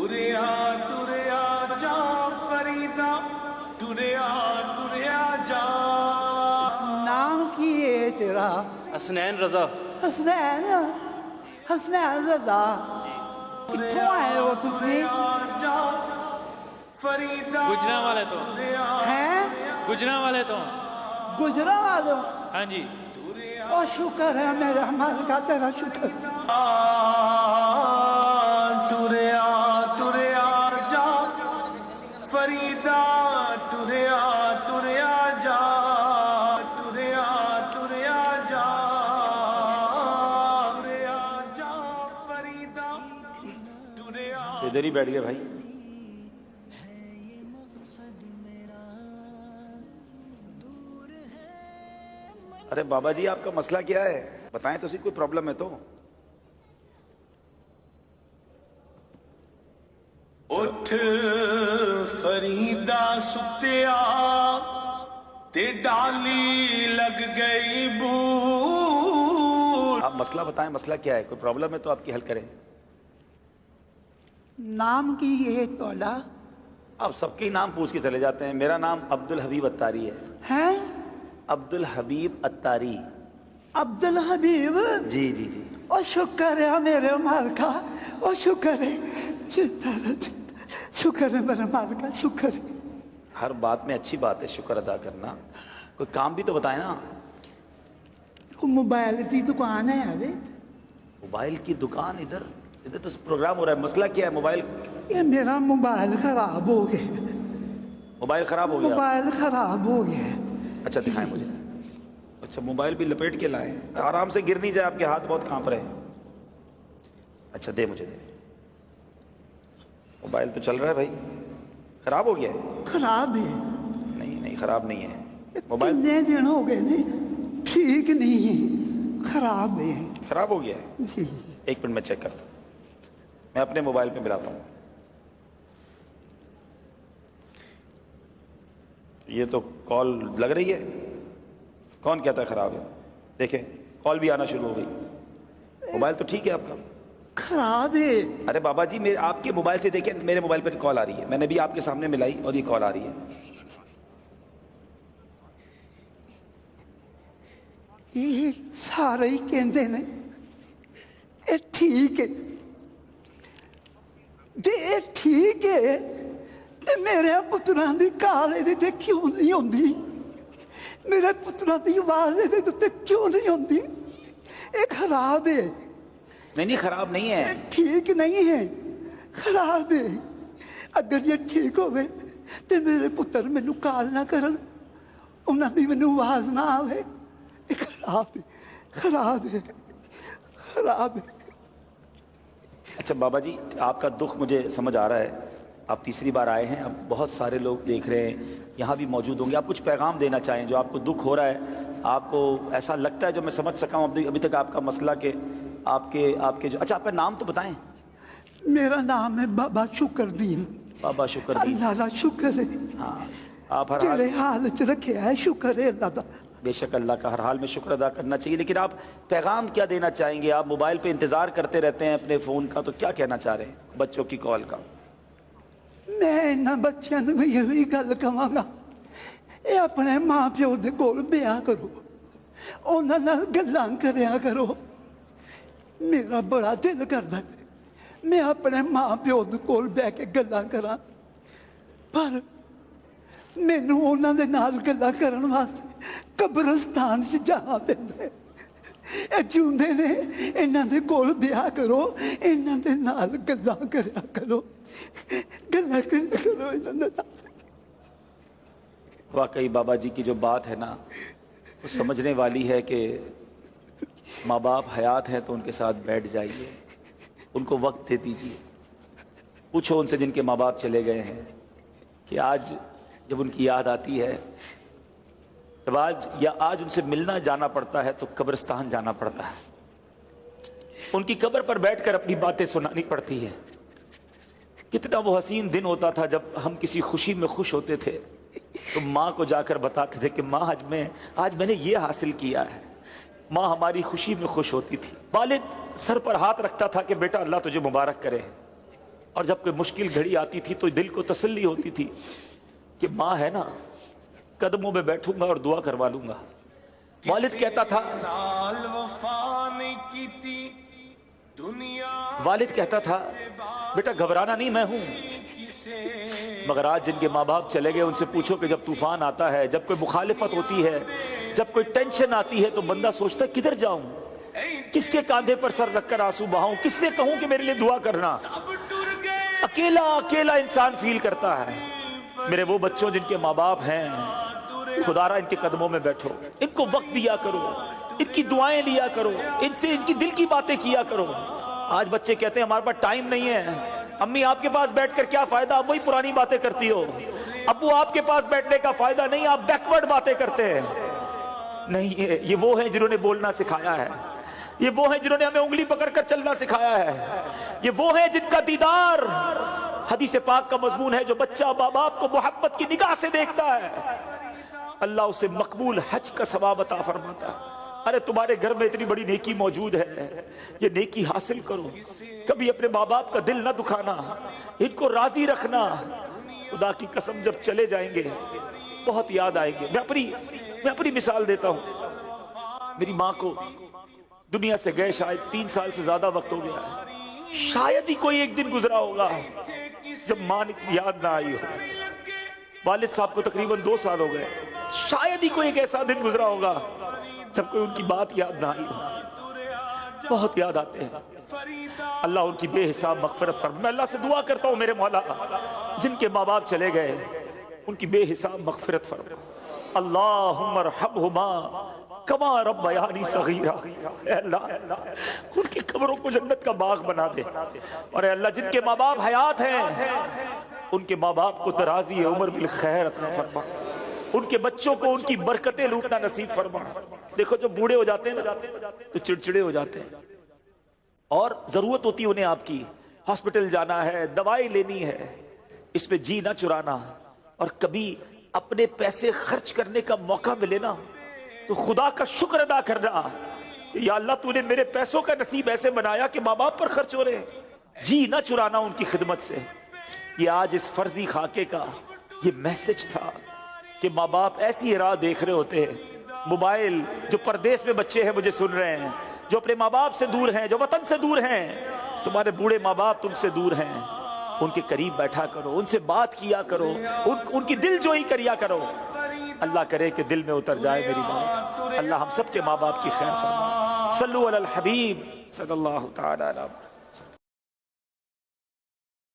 टुरिया टुरिया जा फरीदा, टुरिया टुरिया जा। नाम की है तेरा? हसनैन रजा। हसनैन, हसनैन रजा। कित्थों आए हो तुसी? गुजरा वाले तो हैं? गुजरा वाले तो गुजरा वाले हो? हाँ जी। और शुक्र है मेरे मालिक का, तेरा शुक्र। टुरिया टुरिया जा फरीदा, टुरिया टुरिया जा, टुरिया टुरिया जा, टुरिया जा फरीदा, टुरिया। इधर ही बैठ गए भाई। अरे बाबा जी आपका मसला क्या है, बताएं तो सही, कोई प्रॉब्लम है तो। उठ फरीदा सुतिया ते डाली लग गई बूट। आप मसला बताएं, मसला क्या है, कोई प्रॉब्लम है तो आपकी हल करें। नाम की है तोड़ा? आप सबके ही नाम पूछ के चले जाते हैं। मेरा नाम अब्दुल हबीब अत्तारी है। हैं? अब्दुल हबीब अत्तारी। अब्दुल हबीब? जी जी जी। और शुक्र है मेरे मालिका, और शुक्र है, शुक्र है मेरे मालिका, शुक्र है। हर बात में अच्छी बात है शुक्र अदा करना। कोई काम भी तो बताए ना। मोबाइल की दुकान है अभी? मोबाइल की दुकान? इधर इधर तो प्रोग्राम हो रहा है। मसला क्या है? मोबाइल? ये मेरा मोबाइल खराब हो गया। मोबाइल खराब हो गया? मोबाइल खराब हो गया। अच्छा दिखाएं मुझे। अच्छा मोबाइल भी लपेट के लाए, आराम से गिर नहीं जाए, आपके हाथ बहुत कांप रहे हैं। अच्छा दे मुझे, दे। मोबाइल तो चल रहा है भाई, खराब हो गया है? खराब है? नहीं नहीं खराब नहीं है मोबाइल। कितने दिन हो गए ने, ठीक नहीं है, खराब है। खराब हो गया है जी। एक मिनट में चेक करता हूँ, मैं अपने मोबाइल पे मिलाता हूँ। ये तो कॉल लग रही है। कौन कहता है खराब है? देखें कॉल भी आना शुरू हो गई। मोबाइल तो ठीक है आपका? खराब है। अरे बाबा जी मेरे आपके मोबाइल से देखें, मेरे मोबाइल पर कॉल आ रही है। मैंने भी आपके सामने मिलाई और ये कॉल आ रही है। ये सारे ही कहते ने ये ठीक है, ये ठीक है, ते मेरे पुत्रा की काल ये क्यों नहीं आती? मेरे पुत्रा की आवाज ये क्यों नहीं आती? ये खराब है। नहीं नहीं खराब नहीं है। ठीक नहीं है, खराब है। अगर ये ठीक होवे ते मेरे पुत्र मैनू काल ना करन, उन्हां दी मैनू आवाज ना आवे। ये खराब है, खराब है, खराब है। अच्छा बाबा जी आपका दुख मुझे समझ आ रहा है। आप तीसरी बार आए हैं, अब बहुत सारे लोग देख रहे हैं, यहाँ भी मौजूद होंगे। आप कुछ पैगाम देना चाहें जो आपको दुख हो रहा है, आपको ऐसा लगता है जो मैं समझ सका हूँ अभी तक आपका मसला के आपके जो। अच्छा आपका नाम तो बताएं। मेरा नाम है बाबा शुक्रदीन। बाबा शुक्रदीन। अल्लाह का शुक्र है। हाँ आप हर तेरे हाल च रखे है, शुक्र है अल्लाह का। बेशक अल्लाह का हर हाल में शुक्र अदा करना चाहिए, लेकिन आप पैगाम क्या देना चाहेंगे? आप मोबाइल पे इंतजार करते रहते हैं अपने फ़ोन का, तो क्या कहना चाह रहे हैं बच्चों की कॉल का? मैं इन्होंने बच्चों को यही गल कहांगा, ये अपने माँ प्यो के कोल ब्याह करो, उन्हां नाल गल्लां करया करो। मेरा बड़ा दिल करदा मैं अपने माँ प्यो के कोल बह के गल्लां करां, पर मैनू उन्हां दे नाल गल्लां करन वास्ते कब्रिस्तान च जाना पैंदा है। जिंदे ने इन्हां दे कोल ब्याह करो, इन्हां दे नाल गल्लां करया करो, गल्लां करया करो इन्हां दे नाल। वाकई बाबा जी की जो बात है ना वो समझने वाली है कि माँ बाप हयात हैं तो उनके साथ बैठ जाइए, उनको वक्त दे दीजिए। पूछो उनसे जिनके माँ बाप चले गए हैं कि आज जब उनकी याद आती है, जब आज उनसे मिलना जाना पड़ता है तो कब्रिस्तान जाना पड़ता है, उनकी कब्र पर बैठकर अपनी बातें सुनानी पड़ती है। कितना वो हसीन दिन होता था जब हम किसी खुशी में खुश होते थे तो माँ को जाकर बताते थे कि माँ आज मैंने ये हासिल किया है। माँ हमारी खुशी में खुश होती थी। वालिद सर पर हाथ रखता था कि बेटा अल्लाह तुझे मुबारक करे, اور جب کوئی مشکل گھڑی آتی تھی تو دل کو تسلی ہوتی تھی کہ ماں ہے نا، قدموں میں بیٹھوں گا اور دعا کروا لوں گا۔ والد کہتا تھا، نال وفا نہیں کیتی دنیا والد کہتا تھا بیٹا گھبرانا نہیں، میں ہوں۔ مگر آج جن کے ماں باپ چلے گئے ان سے پوچھو کہ جب طوفان آتا ہے، جب کوئی مخالفت ہوتی ہے، جب کوئی ٹینشن آتی ہے تو بندہ سوچتا ہے کدھر جاؤں، کس کے کاندھے پر سر رکھ کر آنسو بہاؤں، کس سے کہوں کہ میرے لیے دعا کرنا۔ اب ٹر گئے اکیلا اکیلا انسان فیل کرتا ہے۔ میرے وہ بچوں جن کے ماں باپ ہیں، خدا را ان کے قدموں میں بیٹھو، ان کو وقت دیا کرو، ان کی دعائیں لیا کرو، ان سے ان کی دل کی باتیں کیا کرو۔ آج بچے کہتے ہیں ہمارے پاس ٹائم نہیں ہے، امی آپ کے پاس بیٹھ کر کیا فائدہ، آپ وہی پرانی باتیں کرتی ہو، ابو آپ کے پاس بیٹھنے کا فائدہ نہیں، آپ بیکورڈ باتیں کرتے ہیں۔ نہیں، یہ وہ ہیں جنہوں نے بولنا سکھایا ہے، یہ وہ ہیں جنہوں نے ہمیں انگلی پکڑ کر چلنا سکھایا ہے، یہ وہ ہیں جن کا دیدار حدیث پاک کا مضمون ہے، جو بچہ ماں باپ کو محبت کی نگاہ سے دیکھتا ہے اللہ اسے مقبول حج کا ثواب عطا فرماتا ہے۔ ارے تمہارے گھر میں اتنی بڑی نیکی موجود ہے، یہ نیکی حاصل کرو، کبھی اپنے ماں باپ کا دل نہ دکھانا، ان کو راضی رکھنا۔ خدا کی قسم جب چلے جائیں گے بہت یاد آئیں گے۔ میں اپنی مثال دیتا ہوں، میری ماں کو دنیا سے گئے شاید 3 سال سے زیادہ وقت ہو گیا ہے، شاید ہی کوئی ایک دن گزرا ہوگا جب ماں کی یاد نہ آئی ہو۔ والد صاحب کو تقریباً 2 سال ہو گئے، شاید ہی کوئی ایک ایسا دن گزرا ہوگا جب کوئی ان کی بات یاد نہ آئی ہو۔ بہت یاد آتے ہیں۔ اللہ ان کی بے حساب مغفرت فرمائے۔ میں اللہ سے دعا کرتا ہوں میرے مولا جن کے ماں باپ چلے گئے ان کی بے حساب مغفرت فرمائے۔ اللہم ارحمہما کما ربیانی صغیرا۔ اے اللہ ان کی قبروں کو جنت کا باغ بنا دے، اور اے اللہ جن کے ماں باپ حیات ہیں ان کے ماں باپ کو درازی عمر بالخیر عطا فرما، ان کے بچوں کو ان کی برکتیں لوٹنا نصیب فرما۔ دیکھو جب بوڑھے ہو جاتے ہیں نا تو چڑچڑے ہو جاتے ہیں، اور ضرورت ہوتی ہے انہیں آپ کی، ہاسپٹل جانا ہے، دوائی لینی ہے، اس پہ جی نہ چرانا، اور کبھی اپنے پیسے خرچ کرنے کا موقع ملے نا تو خدا کا شکر ادا کرنا کہ یا اللہ تو نے میرے پیسوں کا نصیب ایسے بنایا کہ ماں باپ پر خرچ ہو رہے ہیں، جی نہ چرانا ان کی خدمت سے۔ یہ آج اس فرضی خاکے کا یہ میسج تھا کہ ماں باپ ایسی راہ دیکھ رہے ہوتے ہیں، موبائل، جو پردیس میں بچے ہیں مجھے سن رہے ہیں، جو اپنے ماں باپ سے دور ہیں، جو وطن سے دور ہیں، تمہارے بوڑھے ماں باپ تم سے دور ہیں، ان کے قریب بیٹھا کرو، ان سے بات کیا کرو، ان کی دل جوئی کریا کرو۔ اللہ کرے کہ دل میں اتر جائے میری بات۔ اللہ ہم سب کے ماں باپ کی خیر فرمائے۔ صلو علی الحبیب صلی اللہ تعالی علیہ